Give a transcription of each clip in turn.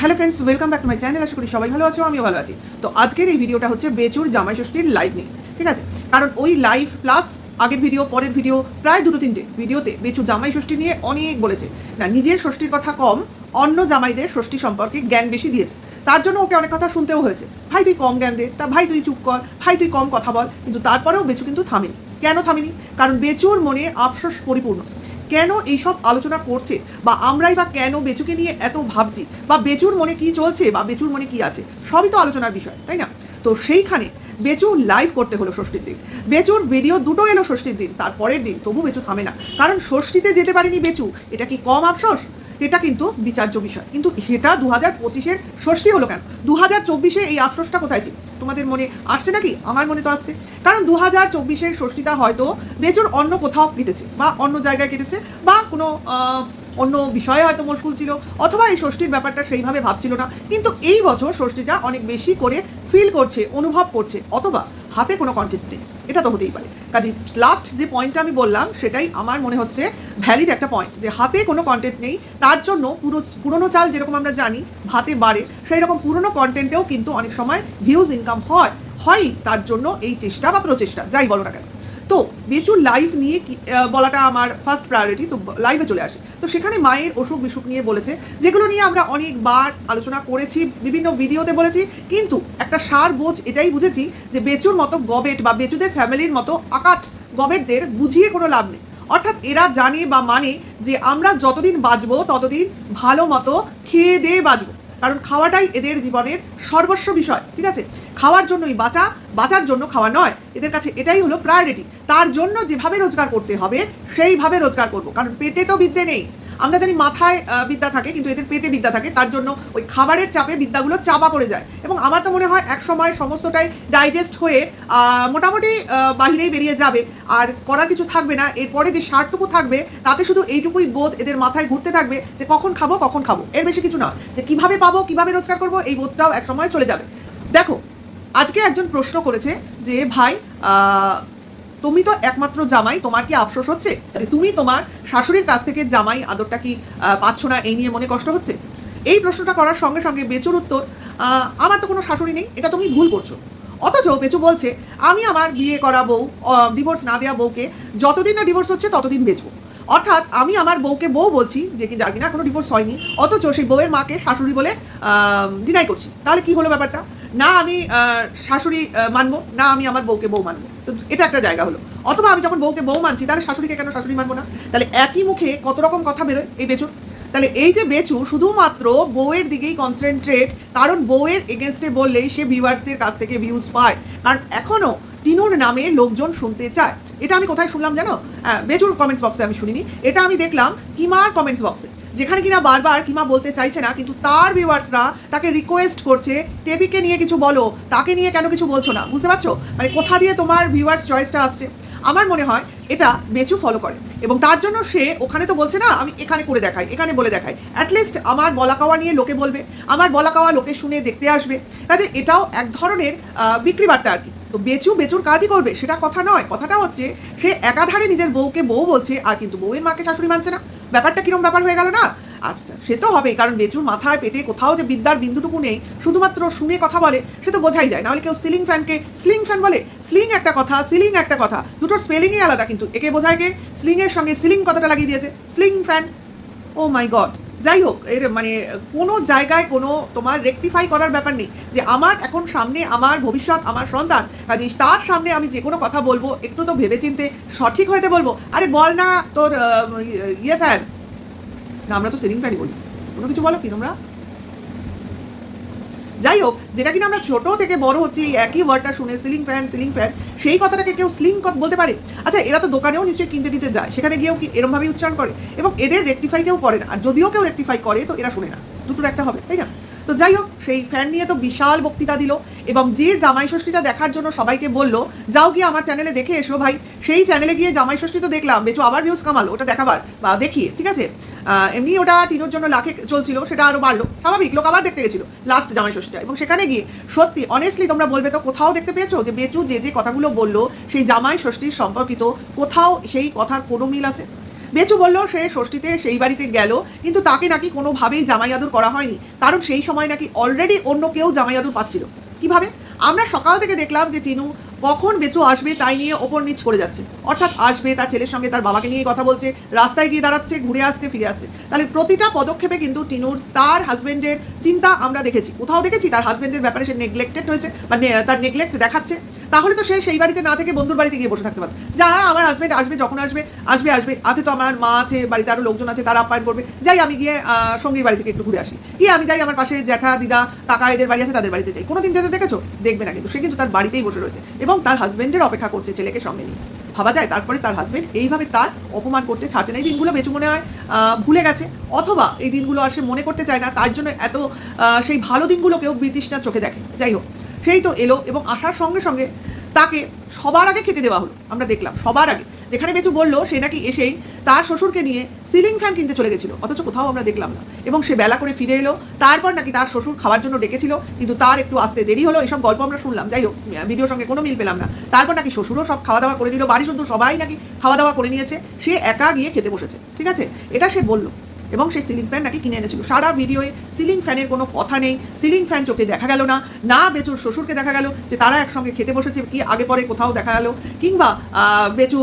Hello friends, welcome back to my channel. আশা করি সবাই ভালো আছো, আমিও ভালো আছি। তো আজকের এই ভিডিওটা হচ্ছে বেচুর জামাই ষষ্ঠীর লাইভ নিয়ে, ঠিক আছে? কারণ ওই লাইভ প্লাস আগের ভিডিও, পরের ভিডিও, প্রায় দুটো তিনটে ভিডিওতে বেচু জামাই ষষ্ঠী নিয়ে অনেক বলেছে। না, নিজের ষষ্ঠীর কথা কম, অন্য জামাইদের ষষ্ঠী সম্পর্কে জ্ঞান বেশি দিয়েছে। তার জন্য ওকে অনেক কথা শুনতেও হয়েছে, ভাই তুই কম জ্ঞান দে, তা ভাই তুই চুপ কর, ভাই তুই কম কথা বল। কিন্তু তারপরেও বেচু কিন্তু থামেনি। কেন থামেনি? কারণ বেচুর মনে আফসোস পরিপূর্ণ। কেন এইসব আলোচনা করছে, বা আমরাই বা কেন বেচুকে নিয়ে এত ভাবছি, বা বেচুর মনে কি চলছে, বা বেচুর মনে কি আছে, সবই তো আলোচনার বিষয়, তাই না? তো সেইখানে বেচু লাইভ করতে হলো ষষ্ঠীর দিন। বেচুর ভিডিও দুটো এলো ষষ্ঠীর দিন, তারপরের দিন তবু বেচু থামে না। কারণ ষষ্ঠীতে যেতে পারেনি বেচু, এটা কি কম আফসোস? এটা কিন্তু বিচার্য বিষয়। কিন্তু সেটা 2025-এর ষষ্ঠী হলো কেন? 2024-এ এই আফসোসটা কোথায় ছিল? তোমাদের মনে আসছে নাকি? আমার মনে তো আসছে। কারণ 2024-এর ষষ্ঠীটা হয়তো বেচুর অন্য কোথাও কেটেছে, বা অন্য জায়গায় কেটেছে, বা কোনো অন্য বিষয়ে হয়তো মশগুল ছিল, অথবা এই ষষ্ঠীর ব্যাপারটা সেইভাবে ভাবছিল না। কিন্তু এই বছর ষষ্ঠীটা অনেক বেশি করে ফিল করছে, অনুভব করছে, অথবা হাতে কোনো কন্টেন্ট নেই। এটা তো হতেই পারে। কাজে লাস্ট যে পয়েন্টটা আমি বললাম সেটাই আমার মনে হচ্ছে ভ্যালিড একটা পয়েন্ট, যে হাতে কোনো কন্টেন্ট নেই। তার জন্য পুরোনো চাল যেরকম আমরা জানি ভাতে বাড়ে, সেই রকম পুরোনো কন্টেন্টেও কিন্তু অনেক সময় ভিউজ ইনকাম হয়ই। তার জন্য এই চেষ্টা বা প্রচেষ্টা, যাই বলো না কেন। তো বেচুর লাইভ নিয়ে বলাটা আমার ফার্স্ট প্রায়োরিটি। তো লাইভে চলে আসে। তো সেখানে মায়ের অসুখ বিসুখ নিয়ে বলেছে, যেগুলো নিয়ে আমরা অনেকবার আলোচনা করেছি, বিভিন্ন ভিডিওতে বলেছি। কিন্তু একটা সার বোঝ এটাই বুঝেছি যে বেচুর মতো গবেট, বা বেচুদের ফ্যামিলির মতো আকাট গবেটদের বুঝিয়ে কোনো লাভ নেই। অর্থাৎ এরা জানে বা মানে যে আমরা যতদিন বাঁচবো ততদিন ভালো মতো খেয়ে দিয়ে বাঁচবো। কারণ খাওয়াটাই এদের জীবনের সর্বস্ব বিষয়, ঠিক আছে? খাওয়ার জন্যই বাঁচা, বাঁচার জন্য খাওয়া নয়। এদের কাছে এটাই হলো প্রায়োরিটি। তার জন্য যেভাবে রোজগার করতে হবে সেইভাবে রোজগার করব। কারণ পেটে তো বিদ্যে নেই। আমরা জানি মাথায় বিদ্যা থাকে, কিন্তু এদের পেটে বিদ্যা থাকে। তার জন্য ওই খাবারের চাপে বিদ্যাগুলো চাপা পড়ে যায়। এবং আমার তো মনে হয় এক সময় সমস্তটাই ডাইজেস্ট হয়ে মোটামুটি বাহিরেই বেরিয়ে যাবে, আর করার কিছু থাকবে না। এরপরে যে সারটুকু থাকবে তাতে শুধু এইটুকুই বোধ এদের মাথায় ঘুরতে থাকবে, যে কখন খাবো কখন খাবো, এর বেশি কিছু না। যে কিভাবে পাবো, কিভাবে রোজগার করবো, এই বোধটাও এক সময় চলে যাবে। দেখো, আজকে একজন প্রশ্ন করেছে যে ভাই তুমি তো একমাত্র জামাই, তোমার কি আফসোস হচ্ছে? তুমি তোমার শাশুড়ির কাছ থেকে জামাই আদরটা কি পাচ্ছ না, এই নিয়ে মনে কষ্ট হচ্ছে? এই প্রশ্নটা করার সঙ্গে সঙ্গে বেচুর উত্তর, আমার তো কোনো শাশুড়ি নেই, এটা তুমি ভুল করছো। অথচ বেচু বলছে আমি আমার বিয়ে করা বউ, ডিভোর্স না দেওয়া বউকে যতদিন না ডিভোর্স হচ্ছে ততদিন বেচবো। অর্থাৎ আমি আমার বউকে বউ বলছি, যে কি যার কিনা কোনো ডিভোর্স হয়নি, অথচ সেই বউয়ের মাকে শাশুড়ি বলে ডিনাই করছি। তাহলে কি হলো ব্যাপারটা? না আমি শাশুড়ি মানবো, না আমি আমার বউকে বউ মানবো। তো এটা একটা জায়গা হলো। অথবা আমি যখন বউকে বউ মানছি, তাহলে শাশুড়িকে কেন শাশুড়ি মানবো না? তাহলে একই মুখে কত রকম কথা বেরোয় এই বেচুর। তাহলে এই যে বেচু শুধুমাত্র বউয়ের দিকেই কনসেন্ট্রেট, কারণ বউয়ের এগেনস্টে বললেই সে ভিউয়ার্সদের কাছ থেকে ভিউজ পায়। কারণ এখনও টিনুর নামে লোকজন শুনতে চায়। এটা আমি কোথায় শুনলাম জানো? বেচুর কমেন্টস বক্সে আমি শুনিনি, এটা আমি দেখলাম কিমার কমেন্টস বক্সে, যেখানে কিনা বারবার কিমা বলতে চাইছে না, কিন্তু তার ভিউয়ার্সরা তাকে রিকোয়েস্ট করছে টেপিকে নিয়ে কিছু বলো, তাকে নিয়ে কেন কিছু বলছো না। বুঝতে পারছো মানে কোথা দিয়ে তোমার ভিউয়ার্স চয়েসটা আসছে? আমার মনে হয় এটা বেচু ফলো করে, এবং তার জন্য সে ওখানে তো বলছে না আমি এখানে করে দেখাই, এখানে বলে দেখাই। অ্যাটলিস্ট আমার বলা কাওয়া নিয়ে লোকে বলবে, আমার বলা কাওয়া লোকে শুনে দেখতে আসবে। কাজে এটাও এক ধরনের বিক্রি বার্তা আর কি। তো বেচুর কাজই করবে সেটা কথা নয়। কথাটা হচ্ছে সে একাধারে নিজের বউকে বউ বলছে, আর কিন্তু বউয়ের মাকে শাশুড়ি মানছে না। ব্যাপারটা কিরম ব্যাপার হয়ে গেল না? আচ্ছা, সে তো হবেই, কারণ বেচুর মাথায় পেটে কোথাও যে বিদ্যার বিন্দুটুকু নেই, শুধুমাত্র শুনে কথা বলে, সে তো বোঝাই যায়। নাহলে কেউ সিলিং ফ্যানকে স্লিং ফ্যান বলে? স্লিং একটা কথা, সিলিং একটা কথা, দুটোর স্পেলিংই আলাদা। কিন্তু একে বোঝায় কে? স্লিংয়ের সঙ্গে সিলিং কথাটা লাগিয়ে দিয়েছে, স্লিং ফ্যান। ও মাই গড। যাই হোক, এর মানে কোনো জায়গায় কোনো তোমার রেকটিফাই করার ব্যাপার নেই, যে আমার এখন সামনে আমার ভবিষ্যৎ, আমার সন্তান, কাজে তার সামনে আমি যে কোনো কথা বলবো একটু তো ভেবেচিন্তে সঠিক হইতে বলবো। আরে বল না তোর ইয়ে ফ্যান, না আমরা তো সিলিং ফ্যানই বলি, কোনো কিছু বলো কি তোমরা? যাই হোক, যেটা কিনা আমরা ছোটো থেকে বড় হচ্ছি একই ওয়ার্ডটা শুনে, সিলিং ফ্যান সিলিং ফ্যান, সেই কথাটাকে কেউ স্লিং বলতে পারে? আচ্ছা, এরা তো দোকানেও নিশ্চয়ই কিনতে দিতে যায়, সেখানে গিয়েও কি এরমভাবেই উচ্চারণ করে? এবং এদের রেকটিফাই কেউ করে না, আর যদিও কেউ রেকটিফাই করে তো এরা শুনে না। দুটোর একটা হবে, তাই না? তো যাই হোক, সেই ফ্যান নিয়ে তো বিশাল বক্তৃতা দিল, এবং যে জামাই ষষ্ঠীটা দেখার জন্য সবাইকে বললো যাও গিয়ে আমার চ্যানেলে দেখে এসো ভাই, সেই চ্যানেলে গিয়ে জামাই ষষ্ঠী তো দেখলাম, বেচু আবার ভিউজ কামালো ওটা দেখাবার বা দেখিয়ে, ঠিক আছে? এমনি ওটা টিনুর জন্য লাখে চলছিল, সেটা আরও বাড়লো, স্বাভাবিক, লোক আবার দেখতে গেছিলো লাস্ট জামাই ষষ্ঠীটা। এবং সেখানে গিয়ে সত্যি অনেস্টলি তোমরা বলবে তো কোথাও দেখতে পেয়েছো যে বেচু যে যে কথাগুলো বললো সেই জামাই ষষ্ঠীর সম্পর্কিত কোথাও সেই কথার কোনো মিল আছে? বেচু বললো সে ষষ্ঠীতে সেই বাড়িতে গেল, কিন্তু তাকে নাকি কোনোভাবেই জামাই আদর করা হয়নি, কারণ সেই সময় নাকি অলরেডি অন্য কেউ জামাই আদর পাচ্ছিল। কিভাবে? আমরা সকাল থেকে দেখলাম যে টিনু কখন বেচু আসবে তাই নিয়ে ওপর নিচ করে যাচ্ছে, অর্থাৎ আসবে, তার ছেলের সঙ্গে তার বাবাকে নিয়ে কথা বলছে, রাস্তায় গিয়ে দাঁড়াচ্ছে, ঘুরে আসছে, ফিরে আসছে। তাহলে প্রতিটা পদক্ষেপে কিন্তু টিনুর তার হাজব্যান্ডের চিন্তা আমরা দেখেছি, কোথাও দেখেছি তার হাজব্যান্ডের ব্যাপারে সে নেগলেক্টেড হয়েছে বা তার নেগলেক্ট দেখাচ্ছে। তাহলে তো সে সেই বাড়িতে না থেকে বন্ধুর বাড়িতে গিয়ে বসে থাকতে পারত, যা আমার হাজব্যান্ড আসবে, যখন আসবে আসবে আসবে, আছে তো আমার মা আছে, বাড়িতে আরও লোকজন আছে, তারা আপ্যায়ন করবে, যাই আমি গিয়ে সঙ্গীর বাড়ি থেকে একটু ঘুরে আসি, কি আমি যাই আমার পাশে জ্যাঠা দিদা কাকা এদের বাড়ি আছে তাদের বাড়িতে যাই। কোনোদিন যেতে দেখেছো? দেখবে না, কিন্তু সে কিন্তু তার বাড়িতেই বসে রয়েছে এবং তার হাজব্যান্ডের অপেক্ষা করছে ছেলেকে সঙ্গে নিয়ে। ভাবা যায়? তারপরে তার হাজব্যান্ড এইভাবে তার অপমান করতে ছাড়ছে না। এই দিনগুলো বেচু মনে হয় ভুলে গেছে, অথবা এই দিনগুলো আর সে মনে করতে চায় না, তার জন্য এত সেই ভালো দিনগুলোকেও বিতৃষ্ণার চোখে দেখে। যাই হোক, সেই তো এলো এবং আসার সঙ্গে সঙ্গে তাকে সবার আগে খেতে দেওয়া হলো। আমরা দেখলাম সবার আগে, যেখানে বেচু বললো সে নাকি এসেই তার শ্বশুরকে নিয়ে সিলিং ফ্যান কিনতে চলে গেছিলো, অথচ কোথাও আমরা দেখলাম না। এবং সে বেলা করে ফিরে এলো, তারপর নাকি তার শ্বশুর খাওয়ার জন্য ডেকেছিল, কিন্তু তার একটু আসতে দেরি হলো, এসব গল্প আমরা শুনলাম। যাই হোক, ভিডিওর সঙ্গে কোনো মিল পেলাম না। তারপর নাকি শ্বশুরও সব খাওয়া দাওয়া করে নিল, বাড়ি শুধু সবাই নাকি খাওয়া দাওয়া করে নিয়েছে, সে একা গিয়ে খেতে বসেছে। ঠিক আছে, এটা সে বললো। এবং সেই সিলিং ফ্যান নাকি কিনে এনেছিল। সারা ভিডিওয়ে সিলিং ফ্যানের কোনো কথা নেই, সিলিং ফ্যান চোখে দেখা গেল না, না বেচুর শ্বশুরকে দেখা গেল যে তারা একসঙ্গে খেতে বসেছে, কি আগে পরে কোথাও দেখা গেল, কিংবা বেচু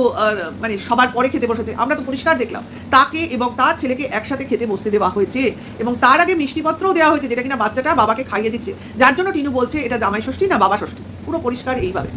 মানে সবার পরে খেতে বসেছে। আমরা তো পরিষ্কার দেখলাম তাকে এবং তার ছেলেকে একসাথে খেতে বসতে দেওয়া হয়েছে, এবং তার আগে মিষ্টিপত্রও দেওয়া হয়েছে, যেটা কিনা বাচ্চাটা বাবাকে খাইয়ে দিচ্ছে, যার জন্য টিনু বলছে এটা জামাই ষষ্ঠী না বাবা ষষ্ঠী, পুরো পরিষ্কার এইভাবে।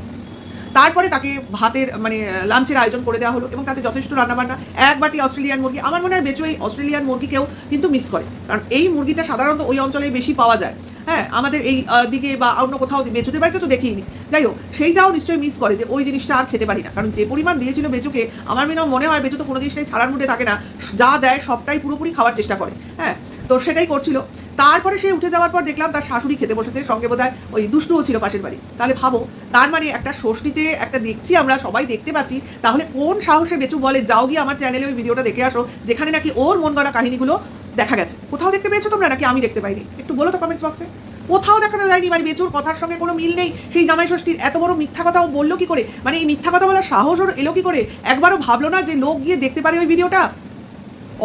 তারপরে তাকে ভাতের মানে লাঞ্চের আয়োজন করে দেওয়া হলো এবং তাতে যথেষ্ট রান্নাবান্না, এক বাটি অস্ট্রেলিয়ান মুরগি। আমার মনে হয় বেচু এই অস্ট্রেলিয়ান মুরগিকেও কিন্তু মিস করে, কারণ এই মুরগিটা সাধারণত ওই অঞ্চলে বেশি পাওয়া যায়। হ্যাঁ, আমাদের এই দিকে বা অন্য কোথাও বেচুদের বাড়িতে তো দেখিনি। যাই হোক, সেইটাও নিশ্চয়ই মিস করে যে ওই জিনিসটা আর খেতে পারি না, কারণ যে পরিমাণ দিয়েছিল বেচুকে, আমার মনে হয় বেচু তো কোনো জিনিসটাই ছাড়ার মুডে থাকে না, যা দেয় সবটাই পুরোপুরি খাওয়ার চেষ্টা করে। হ্যাঁ, তো সেটাই করছিল। তারপরে সে উঠে যাওয়ার পর দেখলাম তার শাশুড়ি খেতে বসেছে, সঙ্গে বোধহয় ওই দুষ্টুও ছিল পাশের বাড়ি। তাহলে ভাবো, তার মানে একটা ষষ্ঠীতে একটা দেখছি, আমরা সবাই দেখতে পাচ্ছি, তাহলে কোন সাহসে বেচু বলে যাও গিয়ে আমার চ্যানেলে ওই ভিডিওটা দেখে আসো, যেখানে নাকি ওর মন গড়া কাহিনীগুলো দেখা গেছে। কোথাও দেখতে পেয়েছো তোমরা, নাকি আমি দেখতে পাইনি? একটু বলো তো কমেন্টস বক্সে। কোথাও দেখানো যায়নি, মানে বেচুর কথার সঙ্গে কোনো মিল নেই। সেই জামাই ষষ্ঠীর এত বড় মিথ্যা কথা ও বললো কি করে? মানে এই মিথ্যা কথা বলার সাহস ওর এলো কি করে? একবারও ভাবলো না যে লোক গিয়ে দেখতে পারে ওই ভিডিওটা?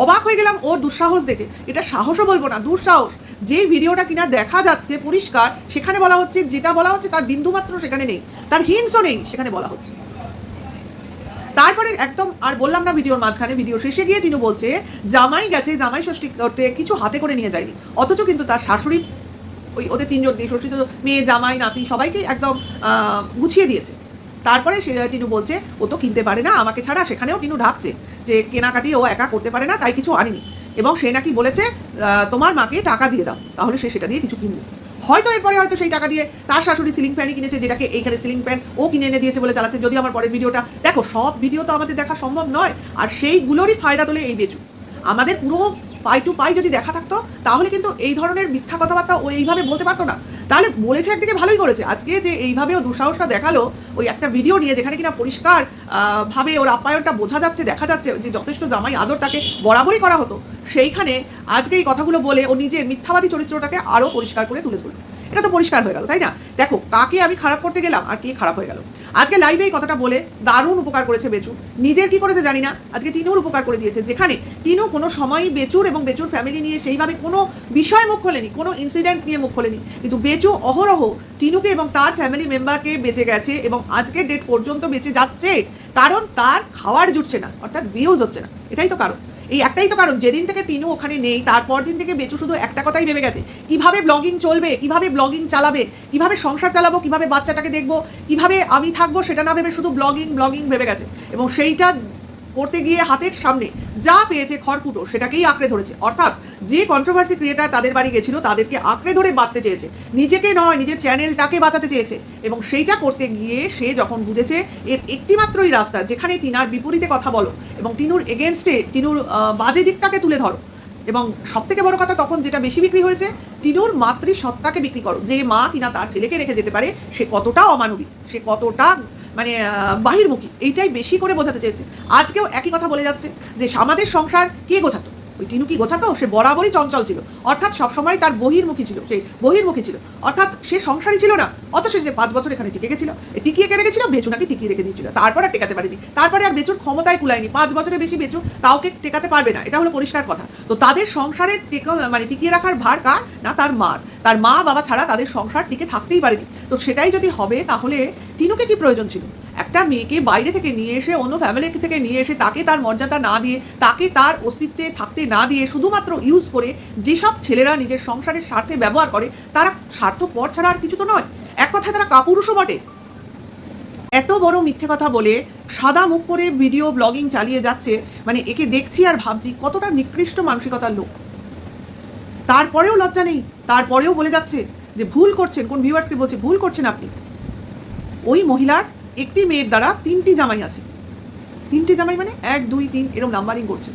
অবাক হয়ে গেলাম ওর দুঃসাহস দেখে। এটা সাহসও বলবো না, দুঃসাহস। যে ভিডিওটা কিনা দেখা যাচ্ছে পরিষ্কার, সেখানে বলা হচ্ছে, যেটা বলা হচ্ছে তার বিন্দুমাত্র সেখানে নেই, তার হিংসও নেই, সেখানে বলা হচ্ছে। তারপরে একদম আর বললাম না, ভিডিওর মাঝখানে ভিডিও শেষে গিয়ে টিনু বলছে জামাই গেছে জামাই ষষ্ঠী করতে, কিছু হাতে করে নিয়ে যায়নি, অথচ কিন্তু তার শাশুড়ি ওই ওদের তিনজনকে, ষষ্ঠী তো মেয়ে জামাই নাতি সবাইকে একদম গুছিয়ে দিয়েছে। তারপরে সে টিনু বলছে ও তো কিনতে পারে না আমাকে ছাড়া, সেখানেও টিনু ঢাকছে যে কেনাকাটি ও একা করতে পারে না, তাই কিছু আনিনি। এবং সে নাকি বলেছে তোমার মাকে টাকা দিয়ে দাও, তাহলে সে সেটা দিয়ে কিছু কিনবে। হয়তো এরপরে হয়তো সেই টাকা দিয়ে তার শাশুড়ি সিলিং ফ্যানই কিনেছে, যেটাকে এইখানে সিলিং ফ্যান ও কিনে এনে দিয়েছে বলে চালাচ্ছে। যদি আমার পরের ভিডিওটা দেখো, সব ভিডিও তো আমাদের দেখা সম্ভব নয়, আর সেইগুলোরই ফায়দা তোলে এই বেচু। আমাদের পুরো পাই টু পাই যদি দেখা থাকতো, তাহলে কিন্তু এই ধরনের মিথ্যা কথাবার্তা ও এইভাবে বলতে পারতো না। তাহলে বলেছে একদিকে ভালোই করেছে, আজকে যে এইভাবেও দুঃসাহসটা দেখালো ওই একটা ভিডিও নিয়ে, যেখানে কিনা পরিষ্কার ভাবে ওর আপ্যায়নটা বোঝা যাচ্ছে, দেখা যাচ্ছে যে যথেষ্ট জামাই আদর তাকে বরাবরই করা হতো, সেইখানে আজকে এই কথাগুলো বলে ও নিজের মিথ্যাবাদী চরিত্রটাকে আরও পরিষ্কার করে তুলে ধরলো। এটা তো পরিষ্কার হয়ে গেল, তাই না? দেখো কাকে আমি খারাপ করতে গেলাম আর কে খারাপ হয়ে গেল। আজকে লাইভে এই কথাটা বলে দারুণ উপকার করেছে বেচু, নিজের কি করেছে জানি না, আজকে টিনুর উপকার করে দিয়েছে, যেখানে টিনু কোনো সময়ই বেচুর এবং বেচুর ফ্যামিলি নিয়ে সেইভাবে কোনো বিষয় মুখ খোলেনি, কোনো ইনসিডেন্ট নিয়ে মুখ খোলেনি, কিন্তু বেচু অহরহ টিনুকে এবং তার ফ্যামিলি মেম্বারকে বেঁচে গেছে এবং আজকের ডেট পর্যন্ত বেঁচে যাচ্ছে, কারণ তার খাওয়ার জুটছে না, অর্থাৎ ভিউজ হচ্ছে না। এটাই তো কারণ, এই একটাই তো কারণ। যেদিন থেকে টিনু ওখানে নেই, তারপর দিন থেকে বেচু শুধু একটা কথাই ভেবে গেছে, কিভাবে ব্লগিং চলবে, কিভাবে ব্লগিং চালাবে, কিভাবে সংসার চালাবো, কিভাবে বাচ্চাটাকে দেখবো, কিভাবে আমি থাকবো, সেটা না ভেবে শুধু ব্লগিং ব্লগিং ভেবে গেছে। এবং সেইটা করতে গিয়ে হাতের সামনে যা পেয়েছে খড়কুটো, সেটাকেই আঁকড়ে ধরেছে। অর্থাৎ যে কন্ট্রোভার্সি ক্রিয়েটার তাদের বাড়ি গেছিল, তাদেরকে আঁকড়ে ধরে বাঁচতে চেয়েছে, নিজেকে নয়, নিজের চ্যানেলটাকে বাঁচাতে চেয়েছে। এবং সেইটা করতে গিয়ে সে যখন বুঝেছে এর একটিমাত্রই রাস্তা, যেখানে টিনার বিপরীতে কথা বলো এবং টিনুর এগেনস্টে, টিনুর বাজে দিকটাকে তুলে ধরো, এবং সবথেকে বড় কথা তখন যেটা বেশি বিক্রি হয়েছে, টিনুর মাতৃসত্তাকে বিক্রি করো। যে মা কিনা তার ছেলেকে রেখে যেতে পারে, সে কতটা অমানবিক, সে কতটা মানে বাহিরমুখী, এইটাই বেশি করে বোঝাতে চেয়েছে। আজকেও একই কথা বলে যাচ্ছে যে আমাদের সংসার কে গোছাতো, ওই টিনু কি গোছাতো? সে বরাবরই চঞ্চল ছিল, অর্থাৎ সবসময় তার বহির্মুখী ছিল, সেই বহির্মুখী ছিল, অর্থাৎ সে সংসারী ছিল না। অথচ সে 5 বছর এখানে টিকে গেছিল, টিকিয়ে রেখেছিল, বেচু নাকি টিকিয়ে রেখে দিয়েছিল, তারপর আর টেকাতে পারেনি। তারপরে আর বেচুর ক্ষমতায় কুলায়নি, 5 বছরের বেশি বেচু কাউকে টেকাতে পারবে না, এটা হলো পরিষ্কার কথা। তো তাদের সংসারের মানে টিকিয়ে রাখার ভার কার? না তার মার। তার মা বাবা ছাড়া তাদের সংসার টিকে থাকতেই পারেনি। তো সেটাই যদি হবে, তাহলে টিনুকে কি প্রয়োজন ছিল? একটা মেয়েকে বাইরে থেকে নিয়ে এসে, অন্য ফ্যামিলি থেকে নিয়ে এসে, তাকে তার মর্যাদা না দিয়ে, তাকে তার অস্তিত্বে থাকতে না দিয়ে, শুধুমাত্র ইউজ করে যেসব ছেলেরা নিজের সংসারের স্বার্থে ব্যবহার করে, তারা স্বার্থপর ছাড়া আর কিছু তো নয়। এক কথায় তারা কাপুরুষও বটে। এত বড় মিথ্যে কথা বলে সাদা মুখ করে ভিডিও ব্লগিং চালিয়ে যাচ্ছে, মানে একে দেখছি আর ভাবছি কতটা নিকৃষ্ট মানসিকতার লোক। তারপরেও লজ্জা নেই, তারপরেও বলে যাচ্ছে যে ভুল করছেন। কোন ভিউয়ার্সকে বলছে ভুল করছেন আপনি? ওই মহিলার একটি মেয়ের দ্বারা 3টি জামাই আছে। 3টে জামাই মানে 1 2 3 এরকম নাম্বারিং করছে।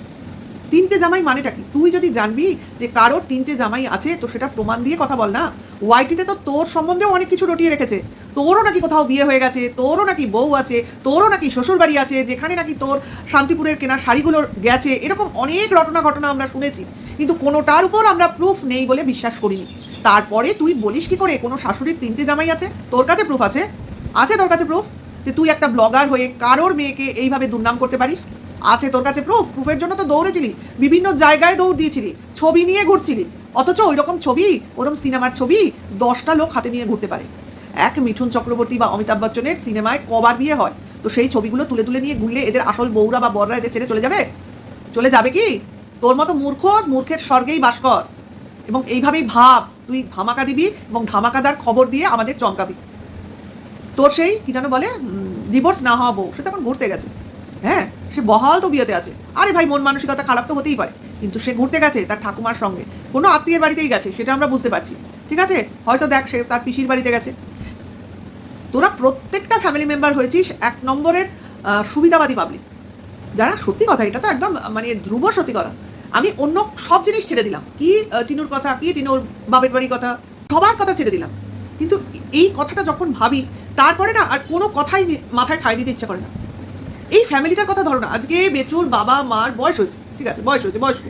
3টে জামাই মানেটা কি? তুই যদি জানবি যে কারোর 3টে জামাই আছে, তো সেটা প্রমাণ দিয়ে কথা বল না। ওয়াইটিতে তো তোর সম্বন্ধেও অনেক কিছু রটিয়ে রেখেছে। তোরও নাকি কোথাও বিয়ে হয়ে গেছে, তোরও নাকি বউ আছে, তোরও নাকি শ্বশুরবাড়ি আছে, যেখানে নাকি তোর শান্তিপুরের কেনা শাড়িগুলোর গেছে, এরকম অনেক ঘটনা আমরা শুনেছি। কিন্তু কোনোটার উপর আমরা প্রুফ নেই বলে বিশ্বাস করিনি। তারপরে তুই বলিস কি করে কোনো শাশুড়ির 3টে জামাই আছে? তোর কাছে প্রুফ আছে? আছে তোর কাছে প্রুফ যে তুই একটা ব্লগার হয়ে কারোর মেয়েকে এইভাবে দুর্নাম করতে পারিস? আছে তোর কাছে প্রুফ? প্রুফের জন্য তো দৌড়েছিলি, বিভিন্ন জায়গায় দৌড় দিয়েছিলি, ছবি নিয়ে ঘুরছিলি। অথচ ওই রকম ছবি, ওরকম সিনেমার ছবি 10টা লোক হাতে নিয়ে ঘুরতে পারে। এক মিঠুন চক্রবর্তী বা অমিতাভ বচ্চনের সিনেমায় কবার বিয়ে হয়? তো সেই ছবিগুলো তুলে তুলে নিয়ে ঘুরলে এদের আসল বউরা বা বররা এদের ছেড়ে চলে যাবে? চলে যাবে কি? তোর মতো মূর্খের স্বর্গেই বাস কর, এবং এইভাবেই ভাব তুই ধামাকা দিবি এবং ধামাকাদার খবর দিয়ে আমাদের চমকাবি। তোর সেই কি যেন বলে, ডিভোর্স না হওয়া বউ, সে তখন ঘুরতে গেছে। হ্যাঁ, সে বহাল তো বিয়েতে আছে। আরে ভাই, মন মানসিকতা খারাপ তো হতেই পারে, কিন্তু সে ঘুরতে গেছে তার ঠাকুমার সঙ্গে, কোনো আত্মীয়ের বাড়িতেই গেছে, সেটা আমরা বুঝতে পারছি। ঠিক আছে, হয়তো দেখ সে তার পিসির বাড়িতে গেছে। তোরা প্রত্যেকটা ফ্যামিলি মেম্বার হয়েছিস 1 নম্বরের সুবিধাবাদী পাবলিক, যারা সত্যি কথা, এটা তো একদম মানে ধ্রুব সত্যি কথা। আমি অন্য সব জিনিস ছেড়ে দিলাম, কি টিনুর কথা, কি টিনুর বাপের বাড়ির কথা, সবার কথা ছেড়ে দিলাম। কিন্তু এই কথাটা যখন ভাবি, তারপরে না আর কোনো কথাই মাথায় ঠাঁই দিতে ইচ্ছা করে না। এই ফ্যামিলিটার কথা ধরো না, আজকে বেচুর বাবা মার বয়স হয়েছে, ঠিক আছে, বয়স হয়েছে, বয়স্ক।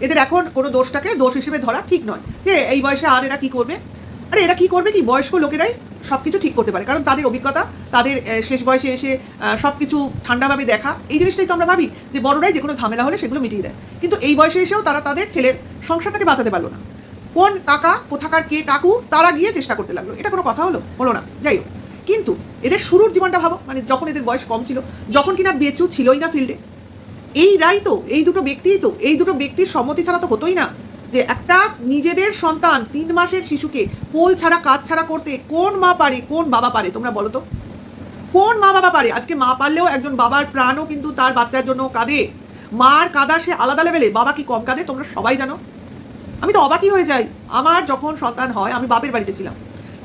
এদের এখন কোনো দোষটাকে দোষ হিসেবে ধরা ঠিক নয়, যে এই বয়সে আর এরা কী করবে। আরে এরা কী করবে কি, বয়স্ক লোকেরাই সব কিছু ঠিক করতে পারে, কারণ তাদের অভিজ্ঞতা, তাদের শেষ বয়সে এসে সব কিছু ঠান্ডাভাবে দেখা, এই জিনিসটাই তো আমরা ভাবি যে বড়রাই যে কোনো ঝামেলা হলে সেগুলো মিটিয়ে দেয়। কিন্তু এই বয়সে এসেও তারা তাদের ছেলের সংসারটাকে বাঁচাতে পারলো না। কোন কাকা, কোথাকার কে কাকু, তারা গিয়ে চেষ্টা করতে লাগলো। এটা কোনো কথা হলো না। যাই হোক, কিন্তু এদের শুরুর জীবনটা ভাবো, মানে যখন এদের বয়স কম ছিল, যখন কিনা বেচু ছিলই না ফিল্ডে। এই দুটো ব্যক্তির সম্মতি ছাড়া তো হতোই না যে একটা নিজেদের সন্তান 3 মাসের শিশুকে কোল ছাড়া কাজ ছাড়া করতে কোন মা পারে, কোন বাবা পারে? তোমরা বলো তো, কোন মা বাবা পারে? আজকে মা পারলেও একজন বাবার প্রাণও কিন্তু তার বাচ্চার জন্য কাঁদে। মার কাঁদা সে আলাদা লেভেলে, বাবা কি কম কাঁদে? তোমরা সবাই জানো। আমি তো অবাকই হয়ে যাই। আমার যখন সন্তান হয়, আমি বাপের বাড়িতে ছিলাম,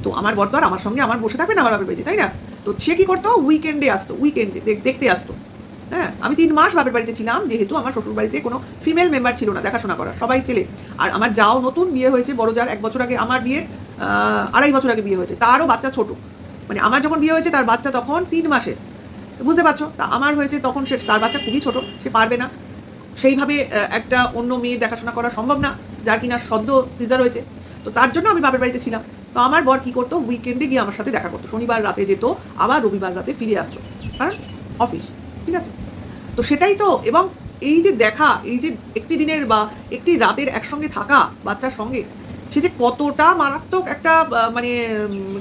তো আমার বর তো আর আমার সঙ্গে আমার বসে থাকবে না আমার বাপের বাড়িতে, তাই না? তো সে কী করতো, উইকেন্ডে আসতো, দেখতে আসতো। হ্যাঁ, আমি 3 মাস বাপের বাড়িতে ছিলাম, যেহেতু আমার শ্বশুর বাড়িতে কোনো ফিমেল মেম্বার ছিল না দেখাশোনা করার, সবাই ছেলে। আর আমার যাও নতুন বিয়ে হয়েছে, বড় যার 1 বছর আগে, আমার বিয়ের 2.5 বছর আগে বিয়ে হয়েছে, তারও বাচ্চা ছোট। মানে আমার যখন বিয়ে হয়েছে তার বাচ্চা তখন 3 মাসের, বুঝতে পারছো? তা আমার হয়েছে তখন তার বাচ্চা খুবই ছোট, সে পারবে না সেইভাবে একটা অন্য মেয়ে দেখাশোনা করা সম্ভব না, যার কিনা সদ্য সিজার হয়েছে। তো তার জন্য আমি বাপের বাড়িতে ছিলাম। তো আমার বর কী করতো, উইকেন্ডে গিয়ে আমার সাথে দেখা করতো, শনিবার রাতে যেত, আবার রবিবার রাতে ফিরে আসতো, কারণ অফিস। ঠিক আছে, তো সেটাই তো। এবং এই যে দেখা, এই যে একটি দিনের বা একটি রাতের একসঙ্গে থাকা বাচ্চার সঙ্গে, সে যে কতটা মারাত্মক একটা মানে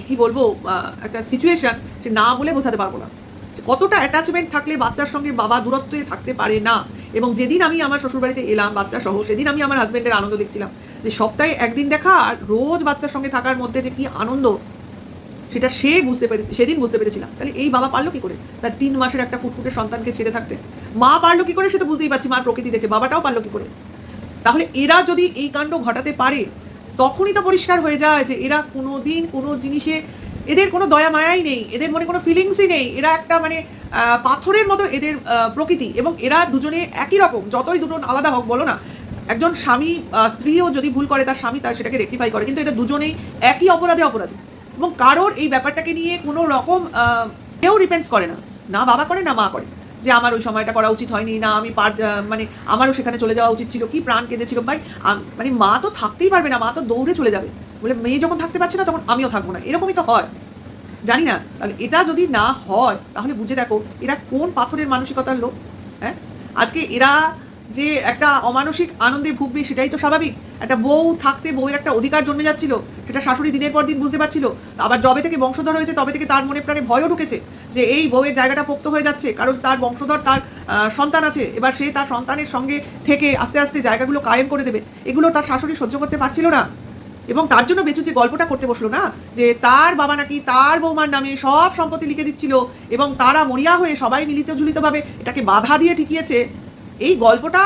কি বলবো, একটা সিচুয়েশান, সে না বলে বোঝাতে পারবো না। কতটা অ্যাটাচমেন্ট থাকলে বাচ্চার সঙ্গে বাবা দূরত্বে থাকতে পারে না। এবং যেদিন আমি আমার শ্বশুরবাড়িতে এলাম বাচ্চা সহ, সেদিন আমি আমার হাজব্যান্ডের আনন্দ দেখছিলাম, যে সপ্তাহে 1 দিন দেখা আর রোজ বাচ্চার সঙ্গে থাকার মধ্যে যে কি আনন্দ, সেটা সেদিন বুঝতে পেরেছিলাম। তাহলে এই বাবা পারলো কি করে তার 3 মাসের একটা ফুটফুটে সন্তানকে ছেড়ে থাকতে? মা পারলো কি করে সে তো বুঝতেই পারছি, মার প্রকৃতি দেখে। বাবাটাও পারলো কি করে? তাহলে এরা যদি এই কাণ্ড ঘটাতে পারে, তখনই তো পরিষ্কার হয়ে যায় যে এরা কোনো দিন কোনো জিনিসে, এদের কোনো দয়া মায়াই নেই, এদের মনে কোনো ফিলিংসই নেই। এরা একটা মানে পাথরের মতো এদের প্রকৃতি, এবং এরা দুজনে একই রকম, যতই দুটো আলাদা হোক বলো না। একজন স্বামী, স্ত্রীও যদি ভুল করে তার স্বামী তার সেটাকে রেকটিফাই করে, কিন্তু এটা দুজনেই একই অপরাধী। এবং কারোর এই ব্যাপারটাকে নিয়ে কোনো রকম কেউ ডিপেন্ডস করে না, না বাবা করে না মা করে। যে আমার ওই সময়টা করা উচিত হয়নি, না আমি মানে আমারও সেখানে চলে যাওয়া উচিত ছিল, কি প্রাণ কেঁদেছিল ভাই। মানে মা তো থাকতেই পারবে না, মা তো দৌড়ে চলে যাবে, বলে মেয়ে যখন থাকতে পারছে না তখন আমিও থাকবো না, এরকমই তো হয়। জানি না, তাহলে এটা যদি না হয় তাহলে বুঝে দেখো এরা কোন পাথরের মানসিকতার লোক। হ্যাঁ, আজকে এরা যে একটা অমানসিক আনন্দে ভুগবে সেটাই তো স্বাভাবিক। একটা বউ থাকতে বউয়ের একটা অধিকার জন্মে যাচ্ছিল, সেটা শাশুড়ি দিনের পর দিন বুঝতে পারছিল। আবার যবে থেকে বংশধর হয়েছে তবে থেকে তার মনে প্রাণে ভয়ও ঢুকেছে যে এই বউয়ের জায়গাটা পোক্ত হয়ে যাচ্ছে, কারণ তার বংশধর, তার সন্তান আছে, এবার সে তার সন্তানের সঙ্গে থেকে আস্তে আস্তে জায়গাগুলো কায়েম করে দেবে। এগুলো তার শাশুড়ি সহ্য করতে পারছিল না, এবং তার জন্য বেচু যে গল্পটা করতে বসলো না, যে তার বাবা নাকি তার বৌমার নামে সব সম্পত্তি লিখে দিচ্ছিল এবং তারা মরিয়া হয়ে সবাই মিলিত ঝুলিতভাবে এটাকে বাধা দিয়ে টিকিয়েছে, এই গল্পটা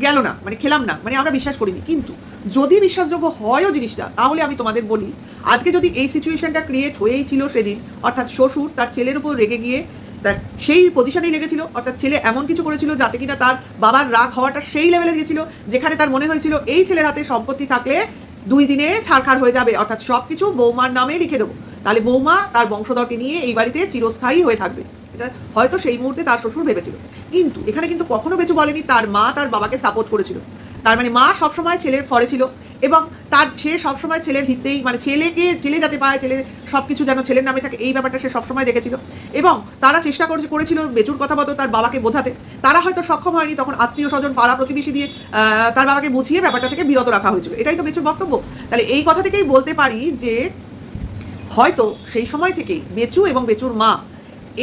গেল না, মানে খেলাম না, মানে আমরা বিশ্বাস করিনি। কিন্তু যদি বিশ্বাসযোগ্য হয়ও জিনিসটা, তাহলে আমি তোমাদের বলি, আজকে যদি এই সিচুয়েশনটা ক্রিয়েট হয়েই ছিল সেদিন, অর্থাৎ শ্বশুর তার ছেলের উপর রেগে গিয়ে সেই পজিশনেই লেগেছিল, অর্থাৎ ছেলে এমন কিছু করেছিল যাতে কিনা তার বাবার রাগ হওয়াটা সেই লেভেলে গিয়েছিল যেখানে তার মনে হয়েছিল এই ছেলের হাতে সম্পত্তি থাকলে 2 দিনে ছাড়খাড় হয়ে যাবে, অর্থাৎ সব কিছু বৌমার নামে লিখে দেবো, তাহলে বৌমা তার বংশধরকে নিয়ে এই বাড়িতে চিরস্থায়ী হয়ে থাকবে। এটা হয়তো সেই মুহূর্তে তার শ্বশুর ভেবেছিল, কিন্তু এখানে কিন্তু কখনো বেচু বলেনি তার মা তার বাবাকে সাপোর্ট করেছিল। তার মানে মা সবসময় ছেলের ফরে ছিল, এবং সে সবসময় ছেলের হিতেই, মানে ছেলে যাতে পায়, ছেলের সব কিছু যেন ছেলের নামে থাকে, এই ব্যাপারটা সে সবসময় দেখেছিল। এবং তারা চেষ্টা করেছিল বেচুর কথা মতো তার বাবাকে বোঝাতে, তারা হয়তো সক্ষম হয়নি, তখন আত্মীয় স্বজন পাড়া প্রতিবেশী দিয়ে তার বাবাকে বুঝিয়ে ব্যাপারটা থেকে বিরত রাখা হয়েছিল। এটাই তো বেচুর বক্তব্য। তাহলে এই কথা থেকেই বলতে পারি যে হয়তো সেই সময় থেকেই বেচু এবং বেচুর মা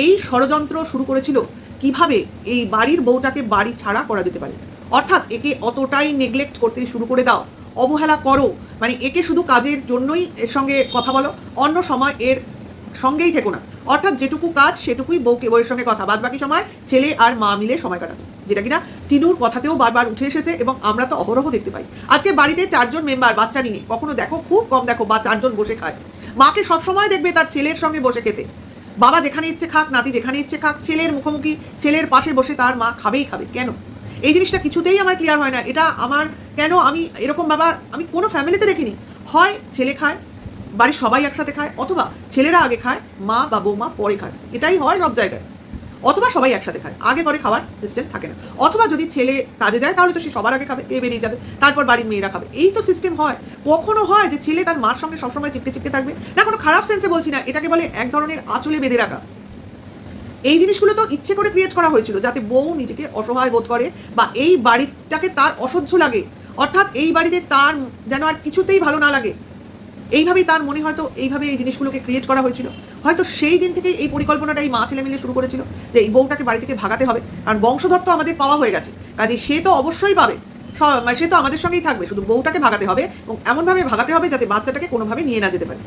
এই ষড়যন্ত্র শুরু করেছিল কিভাবে এই বাড়ির বউটাকে বাড়ি ছাড়া করা যেতে পারে, অর্থাৎ একে অতটাই নেগলেক্ট করতে শুরু করে দাও, অবহেলা করো, মানে একে শুধু কাজের জন্যই এর সঙ্গে কথা বলো, অন্য সময় এর সঙ্গেই থেকো না, অর্থাৎ যেটুকু কাজ সেটুকুই বউয়ের সঙ্গে কথা, বাদ বাকি সময় ছেলে আর মা মিলে সময় কাটাতো, যেটা কিনা টিনুর কথাতেও বারবার উঠে এসেছে এবং আমরা তো অহরহ দেখতে পাই। আজকে বাড়িতে 4 জন মেম্বার বাচ্চা নিয়ে, কখনো দেখো খুব কম দেখো বা 4 জন বসে খায়, মাকে সবসময় দেখবে তার ছেলের সঙ্গে বসে খেতে, বাবা যেখানে ইচ্ছে খাক, নাতি যেখানে ইচ্ছে খাক, ছেলের মুখোমুখি ছেলের পাশে বসে তার মা খাবেই খাবে। কেন? এই জিনিসটা কিছুতেই আমার ক্লিয়ার হয় না, এটা আমার কেন, আমি এরকম বাবা আমি কোনো ফ্যামিলিতে দেখিনি। হয় ছেলে খায়, বাড়ির সবাই একসাথে খায়, অথবা ছেলেরা আগে খায়, মা বা বৌমা পরে খায়, এটাই হয় সব জায়গায়, অথবা সবাই একসাথে খায়, আগে পরে খাওয়ার সিস্টেম থাকে না, অথবা যদি ছেলে কাজে যায় তাহলে তো সে সবার আগে খাবে, এ বেরিয়ে যাবে, তারপর বাড়ির মেয়েরা খাবে, এই তো সিস্টেম হয়। কখনো হয় যে ছেলে তার মার সঙ্গে সবসময় চিপকে চিপকে থাকবে না, কোনো খারাপ সেন্সে বলছি না, এটাকে বলে এক ধরনের আঁচলে বেঁধে রাখা। এই জিনিসগুলো তো ইচ্ছে করে ক্রিয়েট করা হয়েছিল যাতে বউ নিজেকে অসহায় বোধ করে বা এই বাড়িটাকে তার অসহ্য লাগে, অর্থাৎ এই বাড়িতে তার যেন আর কিছুতেই ভালো না লাগে, এইভাবেই তার মনে হয়তো এইভাবে এই জিনিসগুলোকে ক্রিয়েট করা হয়েছিল। হয়তো সেই দিন থেকেই এই পরিকল্পনাটা এই মা ছেলে মিলে শুরু করেছিল যে এই বউটাকে বাড়ি থেকে ভাগাতে হবে, কারণ বংশধর তো আমাদের পাওয়া হয়ে গেছে, কাজে সে তো অবশ্যই পাবে, সে তো আমাদের সঙ্গেই থাকবে, শুধু বউটাকে ভাগাতে হবে এবং এমনভাবে ভাগাতে হবে যাতে বাচ্চাটাকে কোনোভাবে নিয়ে না যেতে পারে।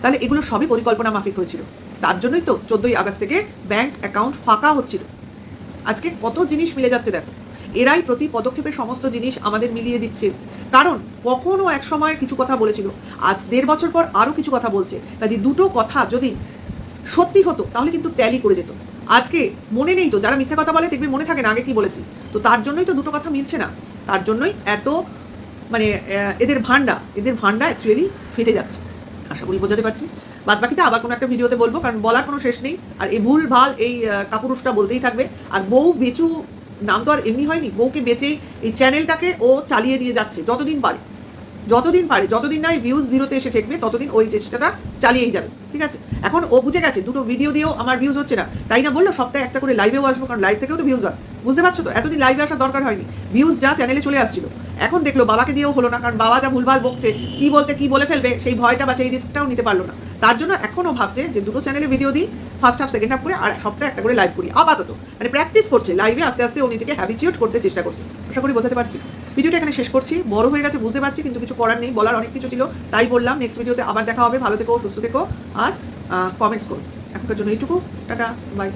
তাহলে এগুলো সবই পরিকল্পনা মাফিক হয়েছিল, তার জন্যই তো 14ই আগস্ট থেকে ব্যাংক অ্যাকাউন্ট ফাঁকা হচ্ছিল। আজকে কত জিনিস মিলে যাচ্ছে দেখো, এরাই প্রতি পদক্ষেপে সমস্ত জিনিস আমাদের মিলিয়ে দিচ্ছে, কারণ কখনো এক সময় কিছু কথা বলেছিল, আজ 1.5 বছর পর আরও কিছু কথা বলছে, কাজে দুটো কথা যদি সত্যি হতো তাহলে কিন্তু ট্যালি করে যেত। আজকে মনে নেই তো, যারা মিথ্যা কথা বলে দেখবে মনে থাকে না আগে কি বলেছি, তো তার জন্যই তো দুটো কথা মিলছে না, তার জন্যই এত মানে এদের ভান্ডা অ্যাকচুয়ালি ফেটে যাচ্ছে। আশা করি বোঝাতে পারছি, বাদ বাকিটা আবার কোনো একটা ভিডিওতে বলবো, কারণ বলার কোনো শেষ নেই, আর এই ভুল ভাল এই কাপুরুষটা বলতেই থাকবে। আর বউ বেচু নাম তো আর এমনি হয়নি, বউকে বেচেই এই চ্যানেলটাকে ও চালিয়ে নিয়ে যাচ্ছে যতদিন পারে, যতদিন না ভিউজ 0-তে এসে ঠেকবে ততদিন ওই চেষ্টাটা চালিয়েই যাবে, ঠিক আছে। এখন ও বুঝে গেছে দুটো ভিডিও দিয়েও আমার ভিউজ হচ্ছে না, তাই না বললো সপ্তাহে একটা করে লাইভেও আসবো, কারণ লাইভ থেকেও তো ভিউজ হয়, বুঝতে পারছো তো, এতদিন লাইভে আসার দরকার হয়নি, ভিউজ যা চ্যানেলে চলে আসছিল, এখন দেখলো বাবাকে দিয়েও হলো না, কারণ বাবা যা ভুলভাল বকছে, কি বলতে কি বলে ফেলবে সেই ভয়টা বা সেই রিস্কটাও নিতে পারলো না, তার জন্য এখনও ভাবছে যে দুটো চ্যানেলে ভিডিও দিই, ফার্স্ট হাফ সেকেন্ড হাফ করে, আর সপ্তাহে একটা করে লাইভ করি আপাতত, মানে প্র্যাকটিস করছে লাইভে, আস্তে আস্তে ও নিজেকে হ্যাবিচুয়েট করতে চেষ্টা করছে। আশা করি বোঝাতে পারছি। ভিডিওটা এখানে শেষ করছি, বড় হয়ে গেছে বুঝতে পারছি, কিন্তু কিছু করার নেই, বলার অনেক কিছু ছিল তাই বললাম। নেক্সট ভিডিওতে আবার দেখা হবে, ভালো থেকো, সুস্থ থেকো, আর কমেন্টস করো। এখনকার জন্য এইটুকু, টাটা, বাই।